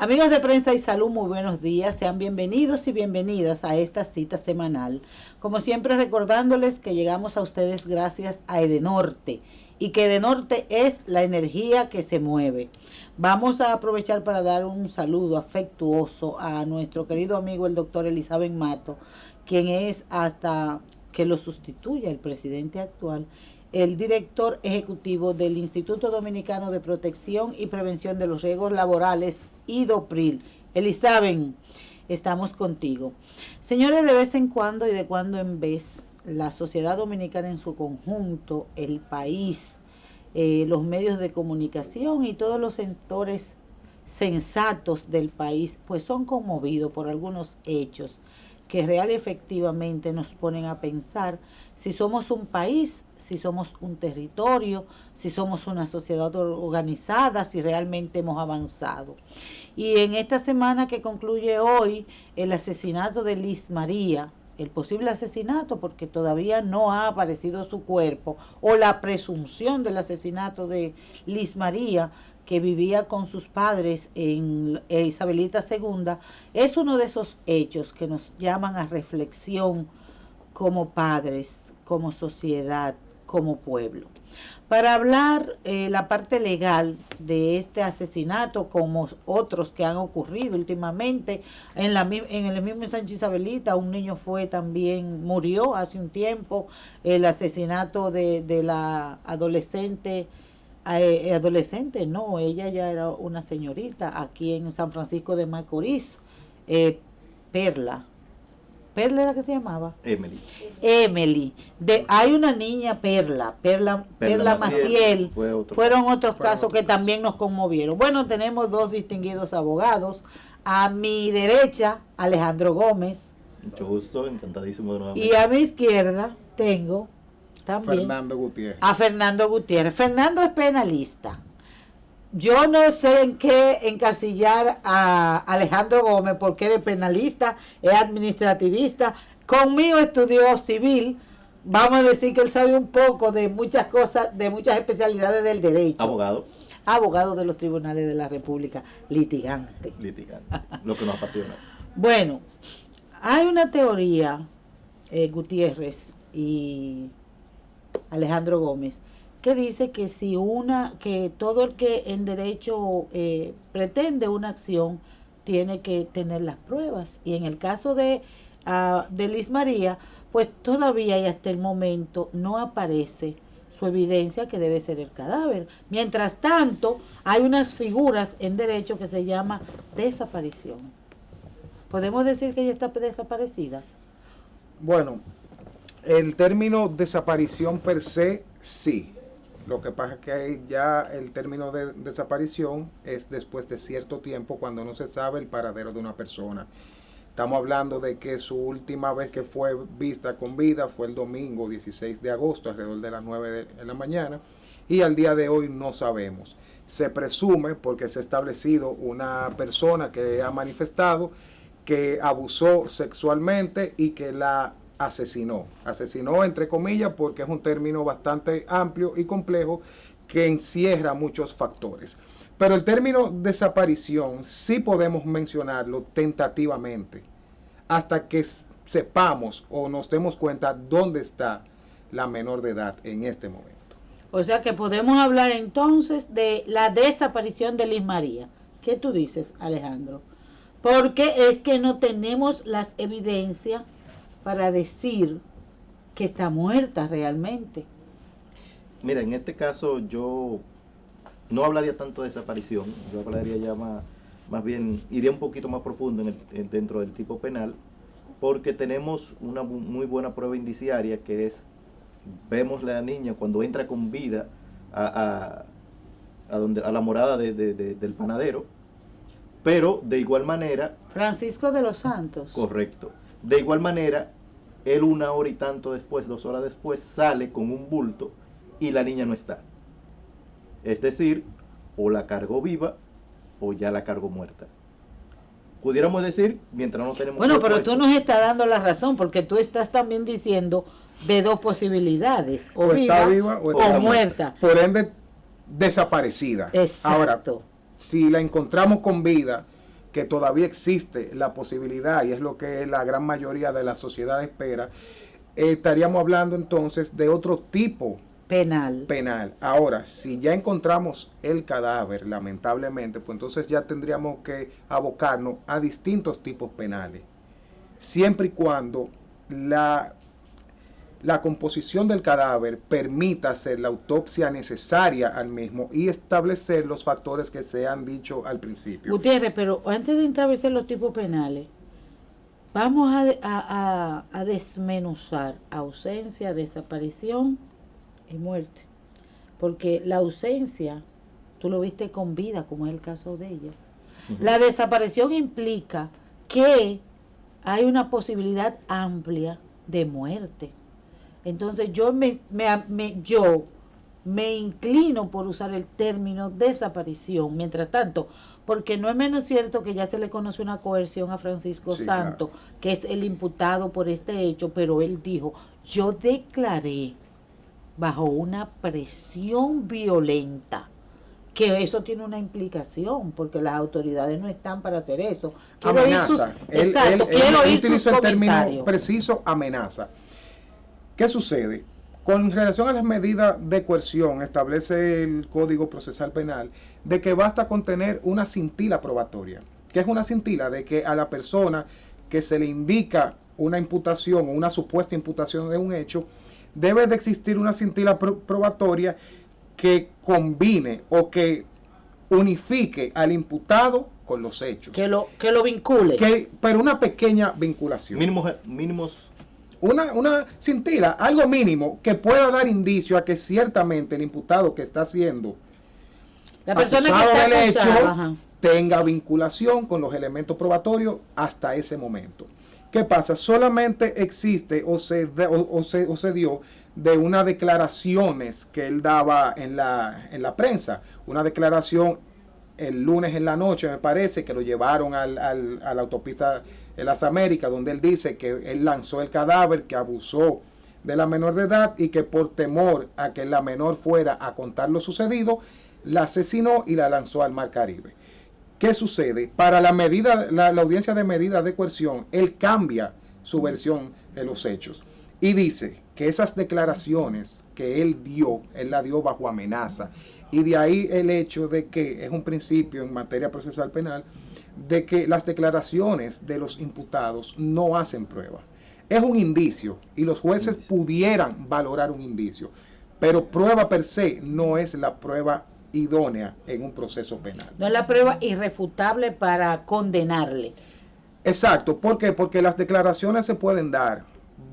Amigos de Prensa y Salud, muy buenos días. Sean bienvenidos y bienvenidas a esta cita semanal. Como siempre, recordándoles que llegamos a ustedes gracias a Edenorte y que Edenorte es la energía que se mueve. Vamos a aprovechar para dar un saludo afectuoso a nuestro querido amigo el doctor Elizabeth Mato, quien es, hasta que lo sustituya el presidente actual, el director ejecutivo del Instituto Dominicano de Protección y Prevención de los Riesgos Laborales, IDOPRIL. Elizabeth, estamos contigo. Señores, de vez en cuando y de cuando en vez, la sociedad dominicana en su conjunto, el país, los medios de comunicación y todos los sectores sensatos del país, pues son conmovidos por algunos hechos que real efectivamente nos ponen a pensar si somos un país, si somos un territorio, si somos una sociedad organizada, si realmente hemos avanzado. Y en esta semana que concluye hoy, el asesinato de Liz María, el posible asesinato, porque todavía no ha aparecido su cuerpo, o la presunción del asesinato de Liz María, que vivía con sus padres en Isabelita II, es uno de esos hechos que nos llaman a reflexión como padres, como sociedad, como pueblo. Para hablar la parte legal de este asesinato, como otros que han ocurrido últimamente, en el mismo Sánchez Isabelita, un niño murió hace un tiempo, el asesinato de la adolescente, no, ella ya era una señorita aquí en San Francisco de Macorís, Perla era que se llamaba Emily. Hay una niña Perla Maciel. Fueron otros casos que también nos conmovieron. Bueno, tenemos dos distinguidos abogados. A mi derecha, Alejandro Gómez. Mucho gusto, encantadísimo de nuevo. Y a mi izquierda tengo también Fernando Gutiérrez. A Fernando Gutiérrez. Fernando es penalista. Yo no sé en qué encasillar a Alejandro Gómez, porque él es penalista, es administrativista. Conmigo estudió civil. Vamos a decir que él sabe un poco de muchas cosas, de muchas especialidades del derecho. Abogado de los tribunales de la República, litigante. Lo que nos apasiona. Bueno, hay una teoría, Gutiérrez y Alejandro Gómez, que dice que que todo el que en derecho pretende una acción tiene que tener las pruebas. Y en el caso de Liz María, pues todavía y hasta el momento no aparece su evidencia, que debe ser el cadáver. Mientras tanto, hay unas figuras en derecho que se llama desaparición. ¿Podemos decir que ella está desaparecida? Bueno, el término desaparición per se, sí. Lo que pasa es que ya el término de desaparición es después de cierto tiempo, cuando no se sabe el paradero de una persona. Estamos hablando de que su última vez que fue vista con vida fue el domingo 16 de agosto, alrededor de las 9 de la mañana, y al día de hoy no sabemos. Se presume, porque se ha establecido una persona que ha manifestado que abusó sexualmente y que la asesinó entre comillas, porque es un término bastante amplio y complejo que encierra muchos factores. Pero el término desaparición sí podemos mencionarlo tentativamente hasta que sepamos o nos demos cuenta dónde está la menor de edad en este momento. O sea que podemos hablar entonces de la desaparición de Liz María. ¿Qué tú dices, Alejandro? Porque es que no tenemos las evidencias para decir que está muerta realmente. Mira, en este caso yo no hablaría tanto de desaparición, yo hablaría ya más bien, iría un poquito más profundo dentro del tipo penal, porque tenemos una muy buena prueba indiciaria, que es, vemos la niña cuando entra con vida a la morada del panadero, pero de igual manera... Francisco de los Santos. Correcto. De igual manera, él 1 hora y tanto después, 2 horas después, sale con un bulto y la niña no está. Es decir, o la cargó viva o ya la cargó muerta. Pudiéramos decir, mientras no tenemos... Bueno, pero tú nos estás dando la razón, porque tú estás también diciendo de dos posibilidades, o viva o muerta. Por ende, desaparecida. Exacto. Ahora, si la encontramos con vida, que todavía existe la posibilidad, y es lo que la gran mayoría de la sociedad espera, estaríamos hablando entonces de otro tipo penal. Ahora, si ya encontramos el cadáver, lamentablemente, pues entonces ya tendríamos que abocarnos a distintos tipos penales, siempre y cuando la composición del cadáver permita hacer la autopsia necesaria al mismo y establecer los factores que se han dicho al principio. Gutiérrez, pero antes de establecer los tipos penales, vamos a desmenuzar ausencia, desaparición y muerte. Porque la ausencia, tú lo viste con vida, como es el caso de ella. La desaparición implica que hay una posibilidad amplia de muerte. Entonces yo me inclino por usar el término desaparición, mientras tanto, porque no es menos cierto que ya se le conoce una coerción a Francisco Santos, claro, que es el imputado por este hecho, pero él dijo, yo declaré bajo una presión violenta, que eso tiene una implicación, porque las autoridades no están para hacer eso. Amenaza. Él utilizó el término preciso, amenaza. ¿Qué sucede? Con relación a las medidas de coerción, establece el Código Procesal Penal de que basta con tener una cintila probatoria. ¿Qué es una cintila? De que a la persona que se le indica una imputación o una supuesta imputación de un hecho, debe de existir una cintila probatoria que combine o que unifique al imputado con los hechos. Que lo vincule. Pero una pequeña vinculación. Mínimos. Una cintila, algo mínimo que pueda dar indicio a que ciertamente el imputado que está siendo la persona acusado del hecho tenga vinculación con los elementos probatorios hasta ese momento. ¿Qué pasa? Solamente existe o se dio de unas declaraciones que él daba en la prensa, una declaración el lunes en la noche, me parece, que lo llevaron a la autopista de las Américas, donde él dice que él lanzó el cadáver, que abusó de la menor de edad y que por temor a que la menor fuera a contar lo sucedido, la asesinó y la lanzó al Mar Caribe. ¿Qué sucede? Para la audiencia de medida de coerción, él cambia su versión de los hechos y dice que esas declaraciones que él la dio bajo amenaza, y de ahí el hecho de que es un principio en materia procesal penal de que las declaraciones de los imputados no hacen prueba. Es un indicio y los jueces pudieran valorar un indicio, pero prueba per se no es la prueba idónea en un proceso penal. No es la prueba irrefutable para condenarle. Exacto. ¿Por qué? Porque las declaraciones se pueden dar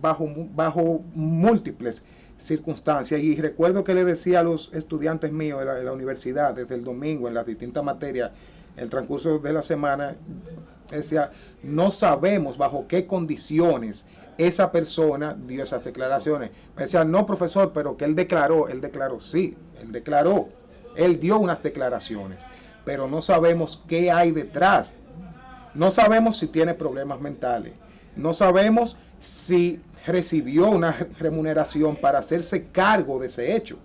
bajo múltiples circunstancias, y recuerdo que le decía a los estudiantes míos de la universidad desde el domingo en las distintas materias, el transcurso de la semana, decía, no sabemos bajo qué condiciones esa persona dio esas declaraciones. Me decía, no, profesor, pero que él declaró, sí, él declaró, él dio unas declaraciones, pero no sabemos qué hay detrás, no sabemos si tiene problemas mentales, no sabemos si recibió una remuneración para hacerse cargo de ese hecho.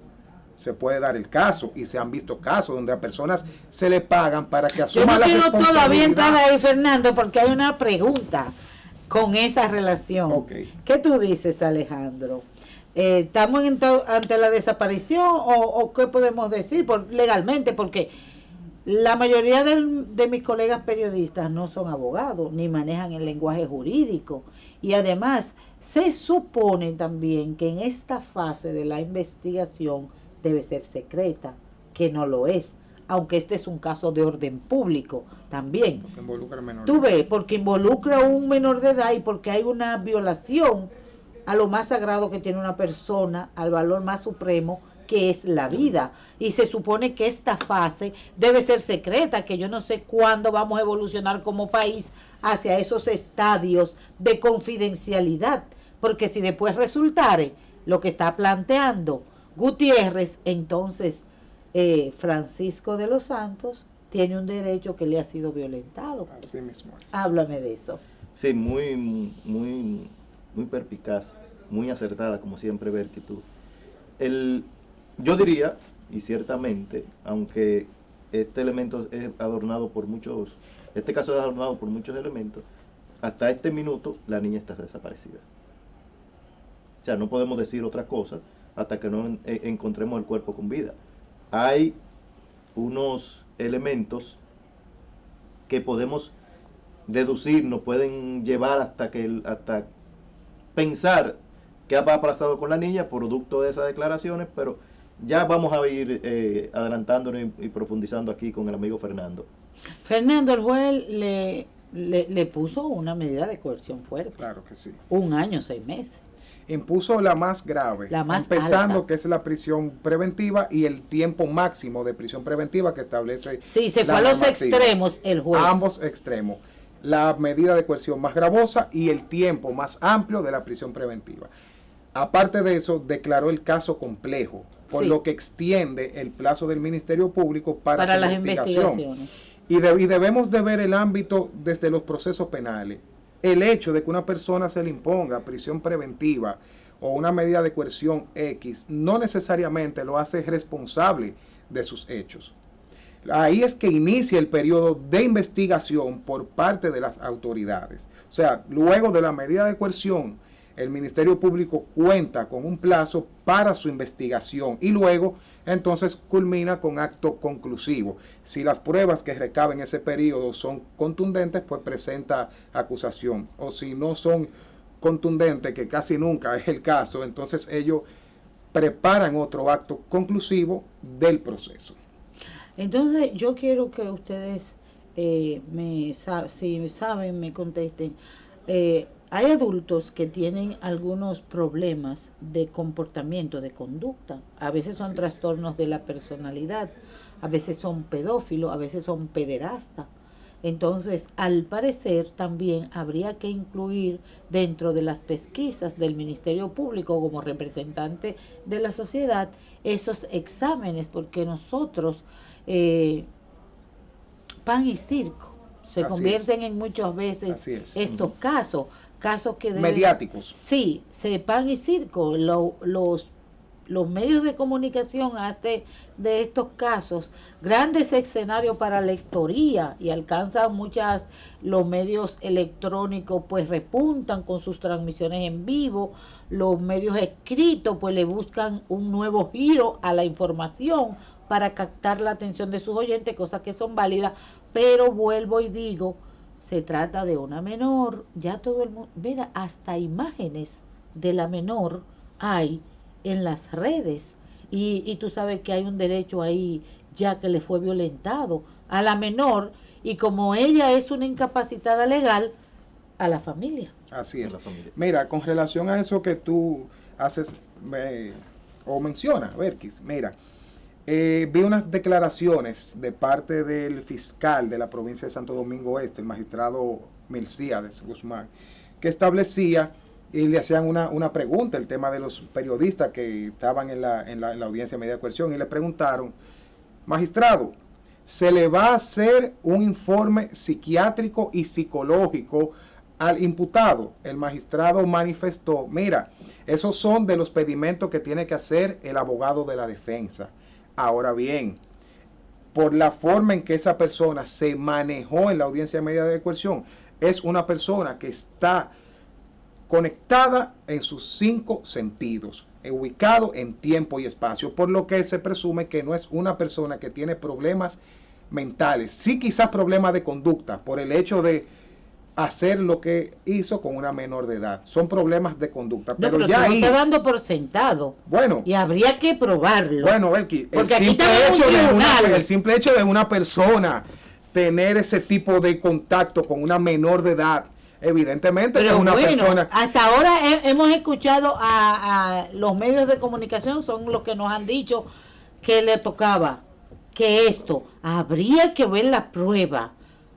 Se puede dar el caso, y se han visto casos donde a personas se le pagan para que asuman la responsabilidad. Yo no quiero todavía entrar ahí, Fernando, porque hay una pregunta con esa relación. Okay. ¿Qué tú dices, Alejandro? ¿Estamos ante la desaparición o qué podemos decir legalmente? Porque la mayoría de mis colegas periodistas no son abogados ni manejan el lenguaje jurídico, y además se supone también que en esta fase de la investigación debe ser secreta, que no lo es, aunque este es un caso de orden público también. Porque involucra menor. Tú ves, porque involucra a un menor de edad y porque hay una violación a lo más sagrado que tiene una persona, al valor más supremo, que es la vida. Y se supone que esta fase debe ser secreta, que yo no sé cuándo vamos a evolucionar como país hacia esos estadios de confidencialidad, porque si después resultare lo que está planteando Gutiérrez, entonces Francisco de los Santos tiene un derecho que le ha sido violentado. Así mismo es. Háblame de eso. Sí, muy perspicaz, muy acertada, como siempre, Berky, tú. Yo diría, y ciertamente, aunque este elemento es adornado por muchos, este caso es adornado por muchos elementos, hasta este minuto la niña está desaparecida. O sea, no podemos decir otra cosa hasta que no encontremos el cuerpo con vida. Hay unos elementos que podemos deducir, nos pueden llevar hasta pensar qué ha pasado con la niña producto de esas declaraciones, pero ya vamos a ir adelantándonos y profundizando aquí con el amigo Fernando. Fernando, el juez le puso una medida de coerción fuerte. Claro que sí. 1 año, 6 meses. Impuso la más grave, La más empezando alta, que es la prisión preventiva y el tiempo máximo de prisión preventiva que establece. Sí, se fue la a los normativa. extremos el juez. A ambos extremos. La medida de coerción más gravosa y el tiempo más amplio de la prisión preventiva. Aparte de eso, declaró el caso complejo, por Sí. lo que extiende el plazo del Ministerio Público para su las investigación. investigaciones. Y debemos de ver el ámbito desde los procesos penales. El hecho de que una persona se le imponga prisión preventiva o una medida de coerción X no necesariamente lo hace responsable de sus hechos. Ahí es que inicia el periodo de investigación por parte de las autoridades. O sea, luego de la medida de coerción, el Ministerio Público cuenta con un plazo para su investigación y luego entonces culmina con acto conclusivo. Si las pruebas que recaben ese periodo son contundentes, pues presenta acusación. O si no son contundentes, que casi nunca es el caso, entonces ellos preparan otro acto conclusivo del proceso. Entonces, yo quiero que ustedes, si saben, me contesten. Hay adultos que tienen algunos problemas de comportamiento, de conducta. A veces son trastornos de la personalidad, a veces son pedófilos, a veces son pederastas. Entonces, al parecer, también habría que incluir dentro de las pesquisas del Ministerio Público como representante de la sociedad esos exámenes, porque nosotros, pan y circo, se Así convierten en muchas veces estos casos que deben, mediáticos. Sí, pan y circo. Los medios de comunicación hacen de estos casos grandes escenarios para lectoría y alcanzan los medios electrónicos pues repuntan con sus transmisiones en vivo, los medios escritos pues le buscan un nuevo giro a la información para captar la atención de sus oyentes, cosas que son válidas, pero vuelvo y digo, se trata de una menor, ya todo el mundo, mira, hasta imágenes de la menor hay en las redes y tú sabes que hay un derecho ahí ya que le fue violentado a la menor y como ella es una incapacitada legal, a la familia. Así es. Mira, con relación a eso que tú haces o mencionas, Berkis, mira, vi unas declaraciones de parte del fiscal de la provincia de Santo Domingo Este, el magistrado Milcíades Guzmán, que establecía y le hacían una pregunta, el tema de los periodistas que estaban en la audiencia de medida de coerción, y le preguntaron, magistrado, ¿se le va a hacer un informe psiquiátrico y psicológico al imputado? El magistrado manifestó, mira, esos son de los pedimentos que tiene que hacer el abogado de la defensa. Ahora bien, por la forma en que esa persona se manejó en la audiencia de medida de coerción, es una persona que está conectada en sus 5 sentidos, ubicado en tiempo y espacio, por lo que se presume que no es una persona que tiene problemas mentales, sí quizás problemas de conducta, por el hecho de hacer lo que hizo con una menor de edad. Son problemas de conducta. No, pero ya ahí, está dando por sentado. Bueno. Y habría que probarlo. Bueno, Belki, el simple hecho de una persona tener ese tipo de contacto con una menor de edad, evidentemente pero es una persona. Hasta ahora hemos escuchado a los medios de comunicación, son los que nos han dicho que le tocaba, que esto, habría que ver la prueba.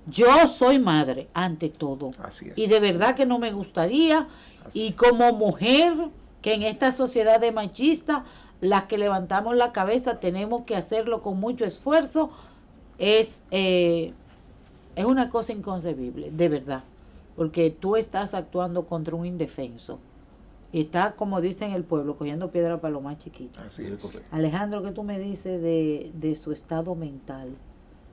Yo soy madre, ante todo. Así es. Y de verdad que no me gustaría. Así. Y como mujer, que en esta sociedad de machistas, las que levantamos la cabeza, tenemos que hacerlo con mucho esfuerzo. Es una cosa inconcebible, de verdad. Porque tú estás actuando contra un indefenso. Y está, como dicen en el pueblo, cogiendo piedra para lo más chiquito. Así es. Alejandro, ¿qué tú me dices de su estado mental?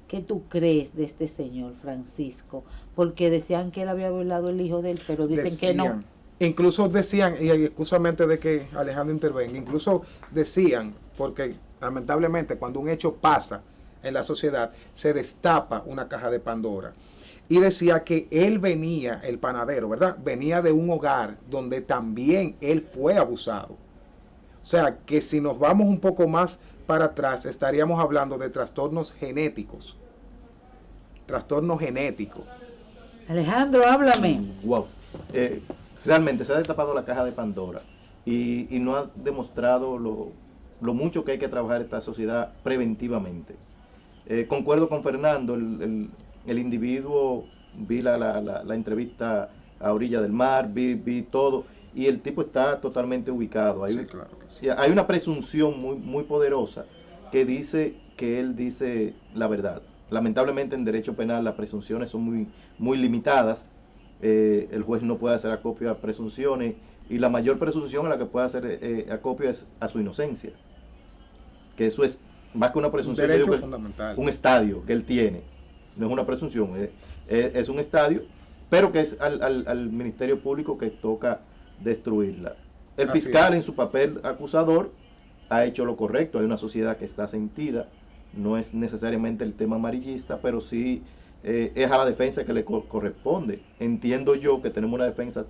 ¿Qué tú crees de este señor Francisco? Porque decían que él había violado el hijo de él, pero dicen que no. Incluso decían, y excusamente de que Alejandro intervenga, incluso decían, porque lamentablemente cuando un hecho pasa en la sociedad, se destapa una caja de Pandora. Y decía que él venía, el panadero, ¿verdad? Venía de un hogar donde también él fue abusado. O sea, que si nos vamos un poco más para atrás, estaríamos hablando de trastornos genéticos. Trastorno genético. Alejandro, háblame. Wow. Realmente se ha destapado la caja de Pandora y no ha demostrado lo mucho que hay que trabajar esta sociedad preventivamente. Concuerdo con Fernando, el individuo, vi la entrevista a orilla del mar, vi todo, y el tipo está totalmente ubicado. Hay, sí, claro que sí. Hay una presunción muy poderosa que dice que él dice la verdad. Lamentablemente en derecho penal las presunciones son muy limitadas. El juez no puede hacer acopio a presunciones, y la mayor presunción a la que puede hacer acopio es a su inocencia, que eso es más que una presunción, derecho fundamental. Un estadio que él tiene, no es una presunción, es un estadio, pero que es al Ministerio Público que toca destruirla. El Así fiscal es. en su papel acusador ha hecho lo correcto. Hay una sociedad que está sentida, no es necesariamente el tema amarillista, pero sí es a la defensa que le corresponde. Entiendo yo que tenemos una defensa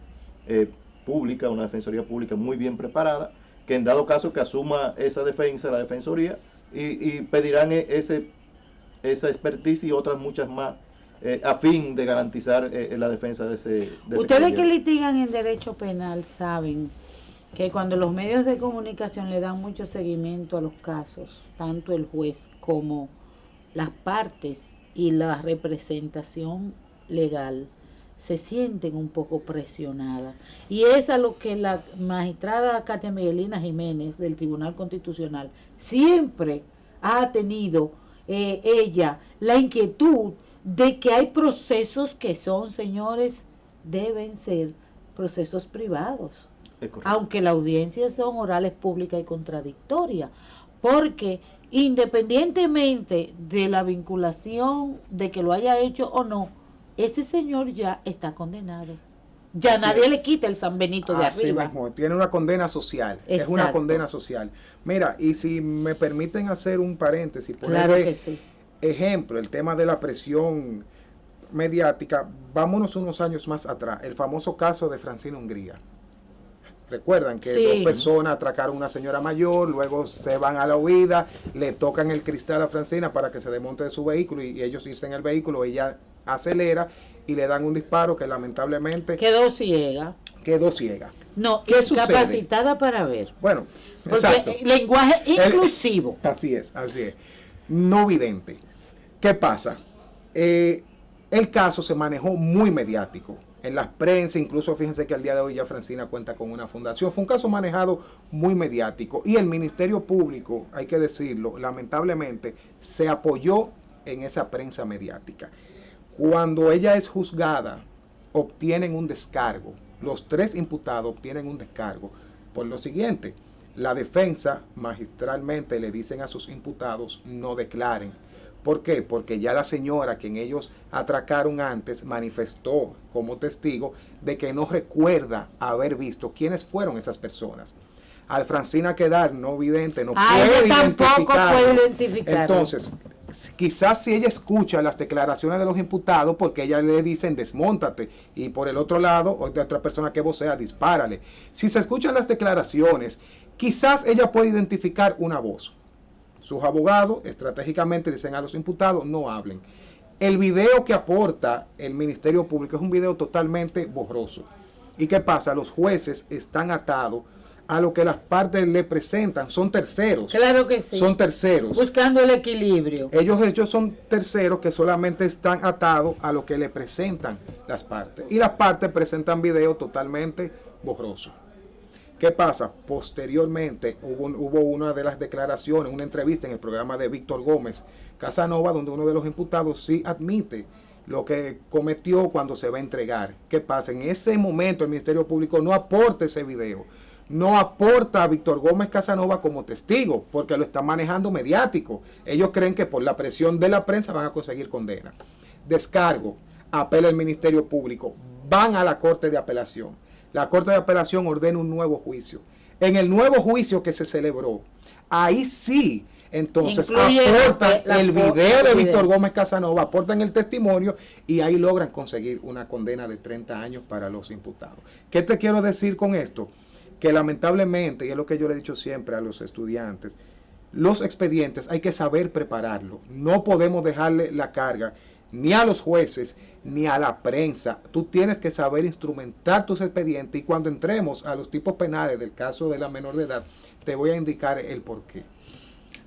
pública, una defensoría pública muy bien preparada, que en dado caso que asuma esa defensa, la defensoría, y pedirán esa expertise y otras muchas más a fin de garantizar la defensa de ese Ustedes que litigan en derecho penal saben que cuando los medios de comunicación le dan mucho seguimiento a los casos, tanto el juez como las partes y la representación legal se sienten un poco presionadas. Y es a lo que la magistrada Katia Miguelina Jiménez del Tribunal Constitucional siempre ha tenido ella la inquietud de que hay procesos que son, señores, deben ser procesos privados, aunque la audiencia son orales, públicas y contradictorias, porque independientemente de la vinculación de que lo haya hecho o no, ese señor ya está condenado. Ya Así nadie es. le quita el San Benito de Así arriba. mismo, tiene una condena social. Exacto. Es una condena social. Mira, y si me permiten hacer un paréntesis, Claro que sí. ejemplo, el tema de la presión mediática, vámonos unos años más atrás, el famoso caso de Francina Hungría. Recuerdan que Sí. dos personas atracaron a una señora mayor, luego se van a la huida, le tocan el cristal a Francina para que se desmonte de su vehículo y ellos irse en el vehículo, ella acelera y le dan un disparo que lamentablemente Quedó ciega. quedó ciega. No, ¿Qué sucede? incapacitada para ver. Bueno, Porque exacto. lenguaje inclusivo. Así es. No vidente. ¿Qué pasa? El caso se manejó muy mediático. En las prensa, incluso fíjense que al día de hoy ya Francina cuenta con una fundación. Fue un caso manejado muy mediático. Y el Ministerio Público, hay que decirlo, lamentablemente, se apoyó en esa prensa mediática. Cuando ella es juzgada, obtienen un descargo. Los 3 imputados obtienen un descargo. Por lo siguiente, la defensa magistralmente le dicen a sus imputados no declaren. ¿Por qué? Porque ya la señora, quien ellos atracaron antes, manifestó como testigo de que no recuerda haber visto quiénes fueron esas personas. Al Francina quedar no vidente, no puede identificar. Entonces, quizás si ella escucha las declaraciones de los imputados, porque ella le dicen desmóntate, y por el otro lado, otra persona que vocea, dispárale. Si se escuchan las declaraciones, quizás ella puede identificar una voz. Sus abogados estratégicamente dicen a los imputados no hablen. El video que aporta el Ministerio Público es un video totalmente borroso. ¿Y qué pasa? Los jueces están atados a lo que las partes le presentan. Son terceros. Claro que sí. Son terceros. Buscando el equilibrio. Ellos son terceros que solamente están atados a lo que le presentan las partes. Y las partes presentan video totalmente borroso. ¿Qué pasa? Posteriormente hubo una de las declaraciones, una entrevista en el programa de Víctor Gómez Casanova, donde uno de los imputados sí admite lo que cometió cuando se va a entregar. ¿Qué pasa? En ese momento el Ministerio Público no aporta ese video. no aporta a Víctor Gómez Casanova como testigo, porque lo están manejando mediático. Ellos creen que por la presión de la prensa van a conseguir condena. Descargo, apela al Ministerio Público, van a la Corte de Apelación. La Corte de Apelación ordena un nuevo juicio. En el nuevo juicio que se celebró, ahí sí, entonces aportan el video de Víctor Gómez Casanova, aportan el testimonio y ahí logran conseguir una condena de 30 años para los imputados. ¿Qué te quiero decir con esto? Que lamentablemente, y es lo que yo le he dicho siempre a los estudiantes, los expedientes hay que saber prepararlo. No podemos dejarle la carga ni a los jueces ni a la prensa. Tú tienes que saber instrumentar tus expedientes, y cuando entremos a los tipos penales del caso de la menor de edad, te voy a indicar el porqué.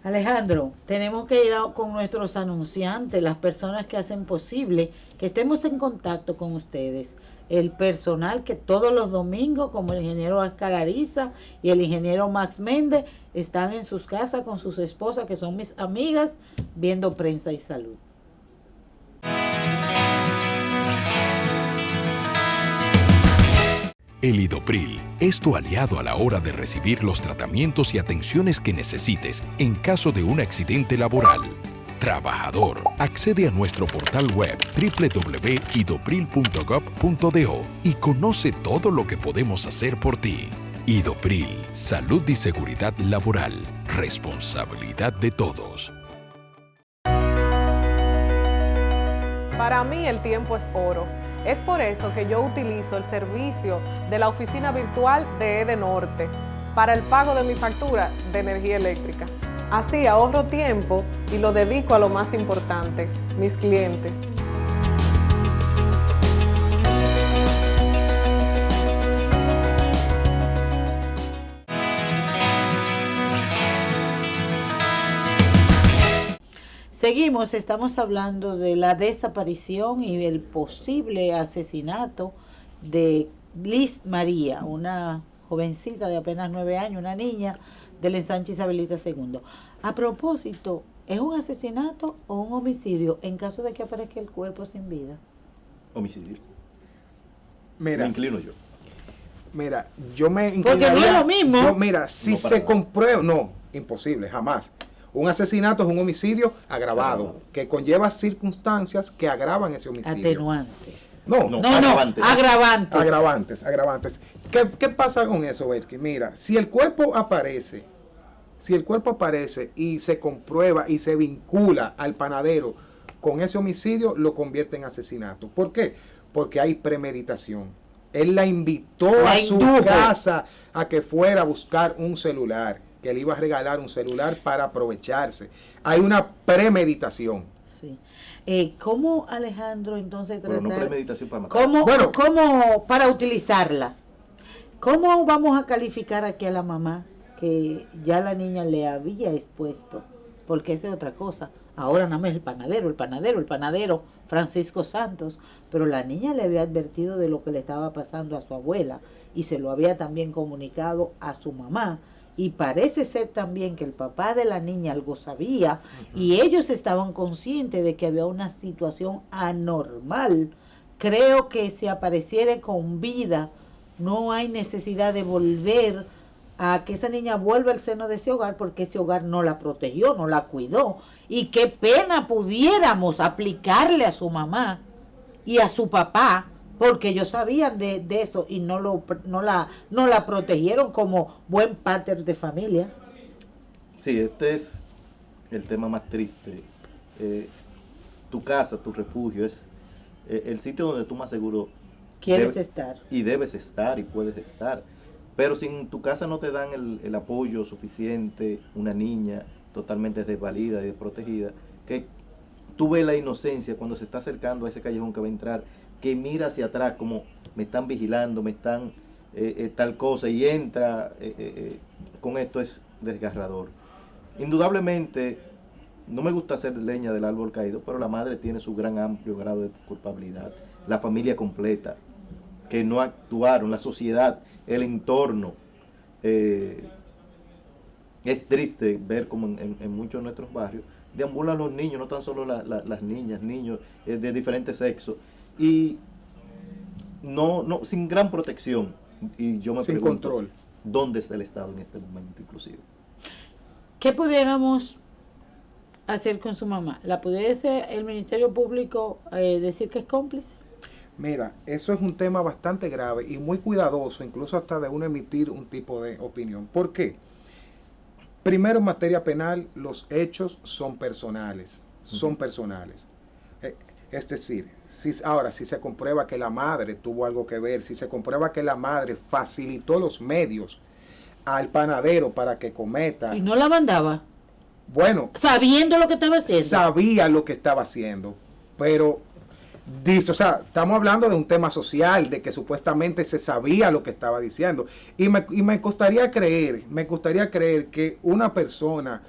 Alejandro, tenemos que ir con nuestros anunciantes, las personas que hacen posible que estemos en contacto con ustedes. El personal que todos los domingos, como el ingeniero Oscar Ariza y el ingeniero Max Méndez, están en sus casas con sus esposas, que son mis amigas, viendo Prensa y Salud. El Idopril es tu aliado a la hora de recibir los tratamientos y atenciones que necesites en caso de un accidente laboral. Trabajador, accede a nuestro portal web www.idopril.gov.do y conoce todo lo que podemos hacer por ti. Idopril, salud y seguridad laboral, responsabilidad de todos. Para mí el tiempo es oro. Es por eso que yo utilizo el servicio de la oficina virtual de Edenorte para el pago de mi factura de energía eléctrica. Así ahorro tiempo y lo dedico a lo más importante, mis clientes. Seguimos, estamos hablando de la desaparición y el posible asesinato de Liz María, una jovencita de apenas 9 años, una niña del ensanche Isabelita II. A propósito, ¿es un asesinato o un homicidio en caso de que aparezca el cuerpo sin vida? Homicidio. Mira, me inclino yo. Mira, yo me inclinaría. Porque no es lo mismo. Mira, si No, se comprueba, no, imposible, jamás. Un asesinato es un homicidio agravado, que conlleva circunstancias que agravan ese homicidio. Atenuantes. No, Agravantes. Agravantes. ¿Qué pasa con eso, Berky? Mira, si el cuerpo aparece y se comprueba y se vincula al panadero con ese homicidio, lo convierte en asesinato. ¿Por qué? Porque hay premeditación. Él la invitó a su casa a que fuera a buscar un celular, que le iba a regalar un celular para aprovecharse. Hay una premeditación. Sí. ¿Cómo, Alejandro, entonces tratar? Pero no premeditación para matar. ¿Cómo para utilizarla? ¿Cómo vamos a calificar aquí a la mamá que ya la niña le había expuesto? Porque esa es otra cosa. Ahora nada más el panadero, Francisco Santos, pero la niña le había advertido de lo que le estaba pasando a su abuela y se lo había también comunicado a su mamá. Y parece ser también que el papá de la niña algo sabía, y ellos estaban conscientes de que había una situación anormal. Creo que si apareciera con vida, no hay necesidad de volver a que esa niña vuelva al seno de ese hogar, porque ese hogar no la protegió, no la cuidó. Y qué pena pudiéramos aplicarle a su mamá y a su papá, porque ellos sabían de eso y no la protegieron como buen pater de familia. Sí, este es el tema más triste. Tu casa, tu refugio, es el sitio donde tú más seguro quieres estar. Y debes estar y puedes estar. Pero si en tu casa no te dan el apoyo suficiente, una niña totalmente desvalida y desprotegida, que tú ves la inocencia cuando se está acercando a ese callejón que va a entrar, que mira hacia atrás como me están vigilando, me están tal cosa, y entra con esto, es desgarrador. Indudablemente, no me gusta hacer leña del árbol caído, pero la madre tiene su gran amplio grado de culpabilidad, la familia completa, que no actuaron, la sociedad, el entorno. Es triste ver como en muchos de nuestros barrios deambulan los niños, no tan solo las niñas, niños de diferentes sexos, y no sin gran protección. Y yo me sin pregunto, control. dónde está el Estado en este momento inclusive. ¿Qué pudiéramos hacer con su mamá? ¿La pudiese el Ministerio Público decir que es cómplice? Mira, eso es un tema bastante grave y muy cuidadoso, incluso hasta de uno emitir un tipo de opinión. ¿Por qué? Primero, en materia penal, los hechos son personales. Son personales. Es decir, si se comprueba que la madre tuvo algo que ver, si se comprueba que la madre facilitó los medios al panadero para que cometa... ¿Y no la mandaba? Bueno... Sabiendo lo que estaba haciendo. Sabía lo que estaba haciendo, pero... Dice, o sea, estamos hablando de un tema social, de que supuestamente se sabía lo que estaba diciendo. Y me costaría creer que una persona,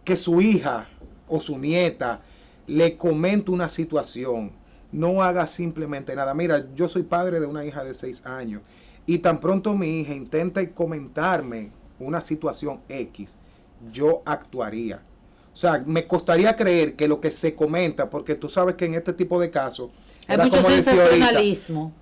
que su hija o su nieta le comente una situación, no haga simplemente nada. Mira, yo soy padre de una hija de 6 años y tan pronto mi hija intenta comentarme una situación X, yo actuaría. O sea, me costaría creer que lo que se comenta, porque tú sabes que en este tipo de casos hay mucho sensacionalismo.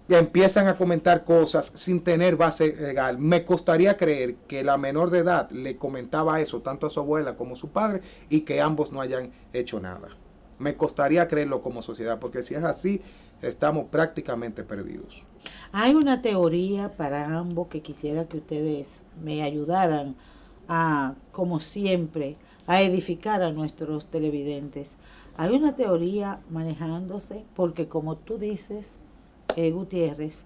Empiezan a comentar cosas sin tener base legal. Me costaría creer que la menor de edad le comentaba eso tanto a su abuela como a su padre y que ambos no hayan hecho nada. Me costaría creerlo como sociedad, porque si es así, estamos prácticamente perdidos. Hay una teoría para ambos que quisiera que ustedes me ayudaran a, como siempre, a edificar a nuestros televidentes. Hay una teoría manejándose, porque como tú dices, Gutiérrez,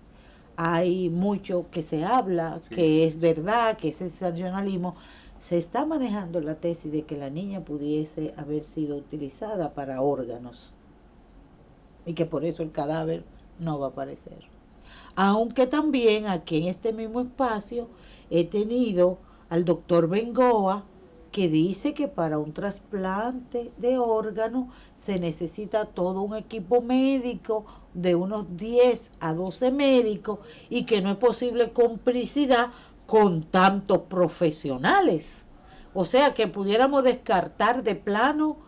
hay mucho que se habla, que es verdad, que es sensacionalismo. Se está manejando la tesis de que la niña pudiese haber sido utilizada para órganos y que por eso el cadáver no va a aparecer. Aunque también aquí en este mismo espacio he tenido al doctor Bengoa, que dice que para un trasplante de órgano se necesita todo un equipo médico de unos 10 a 12 médicos y que no es posible complicidad con tantos profesionales. O sea, que pudiéramos descartar de plano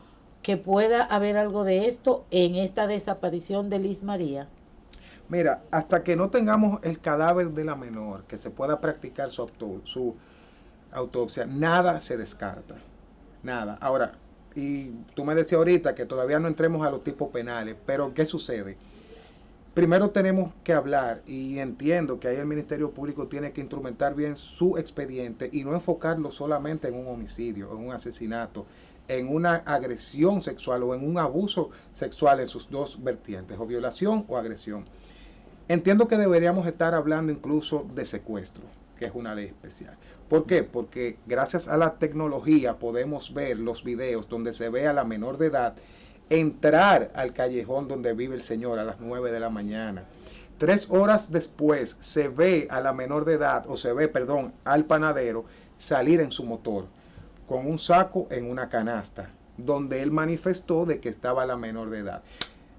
que pueda haber algo de esto en esta desaparición de Liz María. Mira, hasta que no tengamos el cadáver de la menor, que se pueda practicar su autopsia, nada se descarta, nada. Ahora, y tú me decías ahorita que todavía no entremos a los tipos penales, pero ¿qué sucede? Primero tenemos que hablar, y entiendo que ahí el Ministerio Público tiene que instrumentar bien su expediente y no enfocarlo solamente en un homicidio, en un asesinato, en una agresión sexual o en un abuso sexual en sus dos vertientes, o violación o agresión. Entiendo que deberíamos estar hablando incluso de secuestro, que es una ley especial. ¿Por qué? Porque gracias a la tecnología podemos ver los videos donde se ve a la menor de edad entrar al callejón donde vive el señor a las 9 de la mañana. 3 horas después se ve a la menor de edad, al panadero salir en su motor con un saco en una canasta, donde él manifestó de que estaba la menor de edad.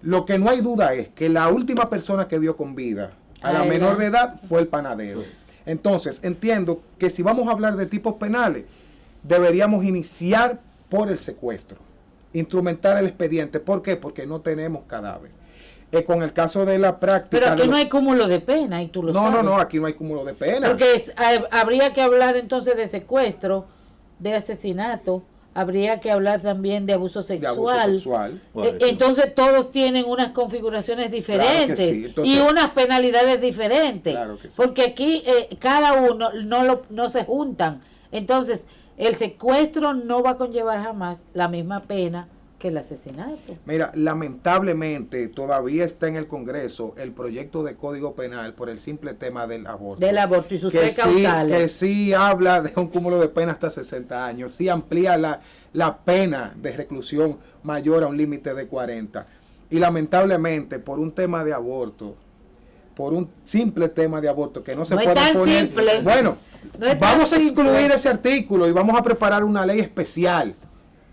Lo que no hay duda es que la última persona que vio con vida a la menor de edad fue el panadero. Entonces, entiendo que si vamos a hablar de tipos penales, deberíamos iniciar por el secuestro, instrumentar el expediente. ¿Por qué? Porque no tenemos cadáver. Con el caso de la práctica... Pero aquí no hay cúmulo de pena, y tú lo sabes. No, aquí no hay cúmulo de pena. Porque habría que hablar entonces de secuestro, de asesinato, habría que hablar también de abuso sexual. Entonces todos tienen unas configuraciones diferentes, claro sí. Entonces, y unas penalidades diferentes. Claro que sí. Porque aquí cada uno no se juntan. Entonces el secuestro no va a conllevar jamás la misma pena que el asesinato. Mira, lamentablemente todavía está en el Congreso el proyecto de Código Penal por el simple tema del aborto. Del aborto y sus 3 causales. Que sí habla de un cúmulo de pena hasta 60 años, sí amplía la pena de reclusión mayor a un límite de 40. Y lamentablemente por un tema de aborto, por un simple tema de aborto que no se puede poner... Simple. Bueno, vamos a excluir ese artículo y vamos a preparar una ley especial.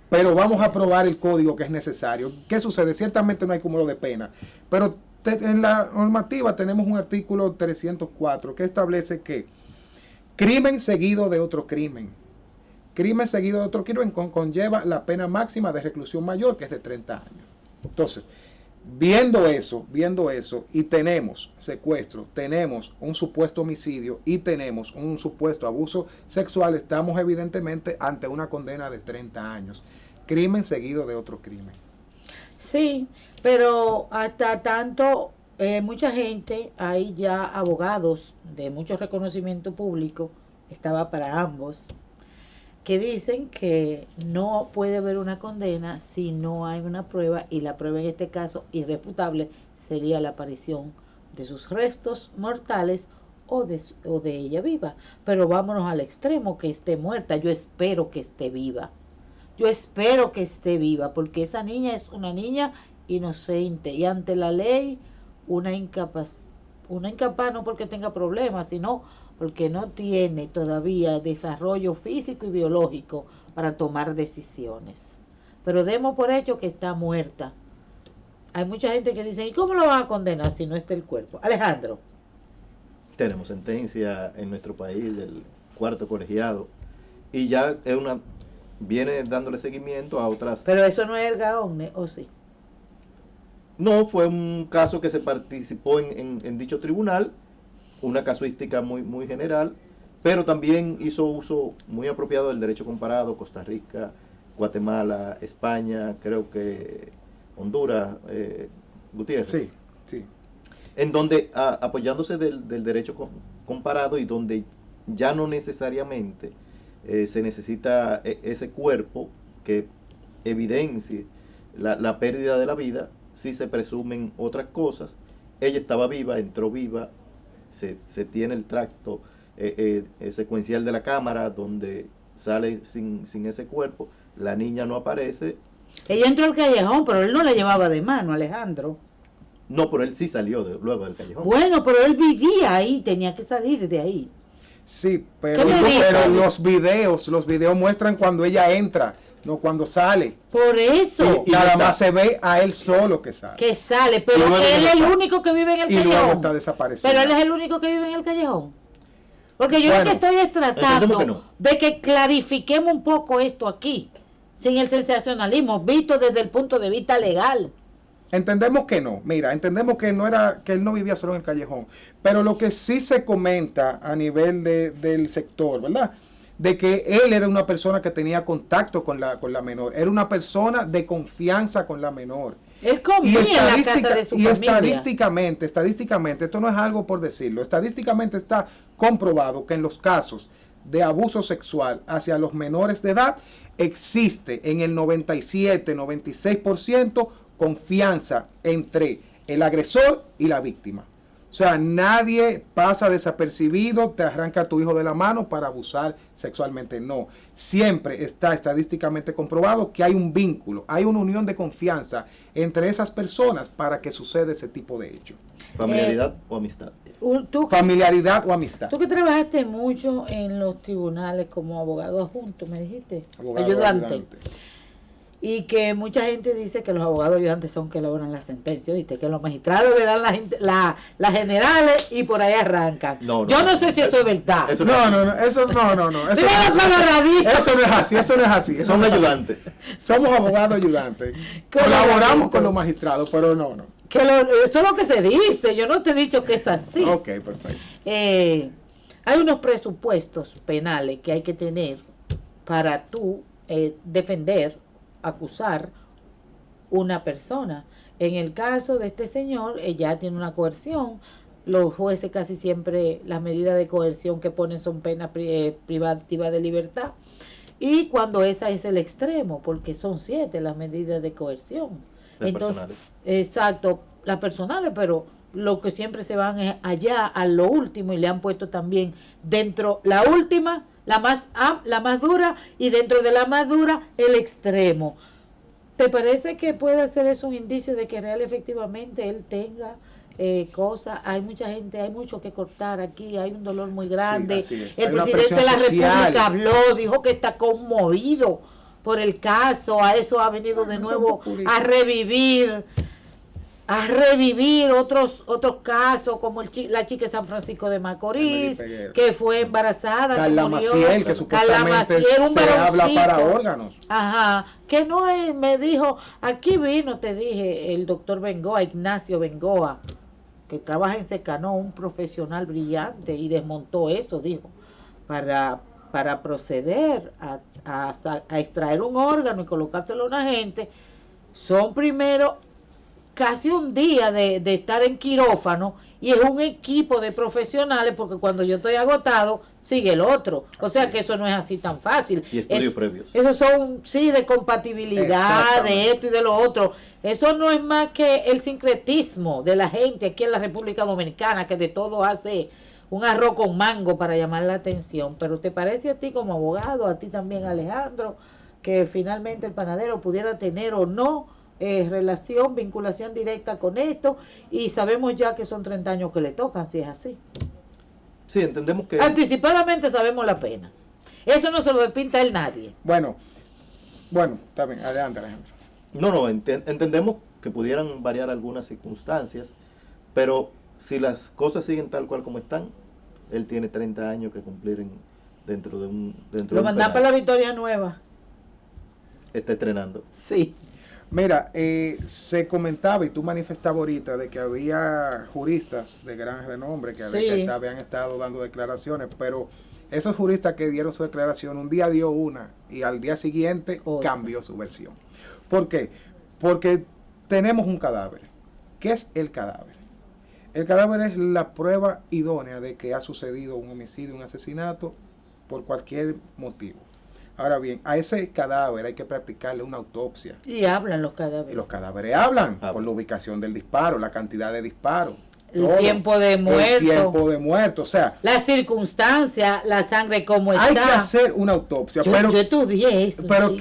Pero vamos a aprobar el código que es necesario. ¿Qué sucede? Ciertamente no hay cúmulo de pena, pero en la normativa tenemos un artículo 304 que establece que crimen seguido de otro crimen. Crimen seguido de otro crimen conlleva la pena máxima de reclusión mayor, que es de 30 años. Entonces, Viendo eso, y tenemos secuestro, tenemos un supuesto homicidio y tenemos un supuesto abuso sexual, estamos evidentemente ante una condena de 30 años. Crimen seguido de otro crimen. Sí, pero hasta tanto, mucha gente, hay ya abogados de mucho reconocimiento público, estaba para ambos, que dicen que no puede haber una condena si no hay una prueba, y la prueba en este caso irrefutable sería la aparición de sus restos mortales o de ella viva. Pero vámonos al extremo, que esté muerta. Yo espero que esté viva. Yo espero que esté viva, porque esa niña es una niña inocente y ante la ley una incapaz no porque tenga problemas, sino porque no tiene todavía desarrollo físico y biológico para tomar decisiones. Pero demos por hecho que está muerta. Hay mucha gente que dice, ¿y cómo lo van a condenar si no está el cuerpo? Alejandro. Tenemos sentencia en nuestro país del cuarto colegiado y ya viene dándole seguimiento a otras. Pero eso no es el Gaón, ¿o sí? No, fue un caso que se participó en dicho tribunal, una casuística muy general, pero también hizo uso muy apropiado del derecho comparado, Costa Rica, Guatemala, España, creo que Honduras, Gutiérrez. Sí, sí. En donde, apoyándose del derecho comparado y donde ya no necesariamente se necesita ese cuerpo que evidencie la pérdida de la vida, si se presumen otras cosas. Ella estaba viva, entró viva, se tiene el tracto secuencial de la cámara donde sale sin ese cuerpo, la niña no aparece. Ella entró al callejón, pero él no la llevaba de mano, Alejandro. No, pero él sí salió luego del callejón. Bueno, pero él vivía ahí, tenía que salir de ahí. Sí, pero los videos muestran cuando ella entra, no cuando sale. Por eso. Y nada más se ve a él solo que sale. Que sale, pero él es el único que vive en el callejón. Y luego está desaparecido. Pero él es el único que vive en el callejón. Porque yo lo que estoy es tratando de que clarifiquemos un poco esto aquí, sin el sensacionalismo, visto desde el punto de vista legal. Entendemos que no, mira, entendemos que que él no vivía solo en el callejón, pero lo que sí se comenta a nivel del sector, ¿verdad? De que él era una persona que tenía contacto con la menor, era una persona de confianza con la menor. Él comía en la casa de su familia. Estadísticamente, esto no es algo por decirlo, estadísticamente está comprobado que en los casos de abuso sexual hacia los menores de edad existe en el 97-96% confianza entre el agresor y la víctima. O sea, nadie pasa desapercibido, te arranca a tu hijo de la mano para abusar sexualmente. No, siempre está estadísticamente comprobado que hay un vínculo, hay una unión de confianza entre esas personas para que suceda ese tipo de hecho. Familiaridad o amistad. Familiaridad o amistad. Tú que trabajaste mucho en los tribunales como abogado adjunto, me dijiste, ayudante. Y que mucha gente dice que los abogados ayudantes son que logran la sentencia, ¿viste? Que los magistrados le dan las generales y por ahí arrancan. Yo no sé si eso es verdad. Eso no es así. Son ayudantes. Somos abogados ayudantes. Colaboramos con los magistrados, pero no. Eso es lo que se dice, yo no te he dicho que es así. Ok, perfecto. Hay unos presupuestos penales que hay que tener para tú defender, acusar una persona. En el caso de este señor, ella tiene una coerción. Los jueces casi siempre, las medidas de coerción que ponen son penas privativas de libertad. Y cuando esa es el extremo, porque son 7 las medidas de coerción. Personales. Exacto, las personales, pero lo que siempre se van es allá a lo último y le han puesto también dentro la última, la más dura, y dentro de la más dura el extremo. ¿Te parece que puede ser eso un indicio de que real efectivamente él tenga cosas? Hay mucha gente, hay mucho que cortar aquí, hay un dolor muy grande. Sí, el presidente de la República habló, dijo que está conmovido por el caso, a eso ha venido de nuevo a revivir a revivir otros casos, como la chica de San Francisco de Macorís, que fue embarazada. Carla Maciel, que supuestamente se habla para órganos. Ajá, que no es, me dijo, aquí vino, te dije, el doctor Bengoa, Ignacio Bengoa, que trabaja en Secanó, un profesional brillante, y desmontó eso, dijo, para proceder a extraer un órgano y colocárselo a una gente. Son primero casi un día de estar en quirófano, y es un equipo de profesionales, porque cuando yo estoy agotado sigue el otro, o sea que eso no es así tan fácil. Y estudios previos. Esos son, sí, de compatibilidad, de esto y de lo otro. Eso no es más que el sincretismo de la gente aquí en la República Dominicana, que de todo hace un arroz con mango para llamar la atención. Pero ¿te parece a ti como abogado, a ti también, Alejandro, que finalmente el panadero pudiera tener o no relación, vinculación directa con esto? Y sabemos ya que son 30 años que le tocan, si es así. Sí, entendemos que... Anticipadamente sabemos la pena. Eso no se lo despinta él nadie. Bueno, está bien, adelante, Alejandro. No, entendemos que pudieran variar algunas circunstancias, pero si las cosas siguen tal cual como están, él tiene 30 años que cumplir dentro de un Lo mandan para la Victoria Nueva. Está estrenando. Sí. Mira, se comentaba y tú manifestabas ahorita de que había juristas de gran renombre que habían estado dando declaraciones, pero esos juristas que dieron su declaración, un día dio una y al día siguiente cambió su versión. ¿Por qué? Porque tenemos un cadáver. ¿Qué es el cadáver? El cadáver es la prueba idónea de que ha sucedido un homicidio, un asesinato, por cualquier motivo. Ahora bien, a ese cadáver hay que practicarle una autopsia. Y hablan los cadáveres. Y los cadáveres hablan por la ubicación del disparo, la cantidad de disparos. El tiempo de muerto. El tiempo de muerto, o sea. Las circunstancias, la sangre cómo está. Hay que hacer una autopsia. Yo estudié eso. Pero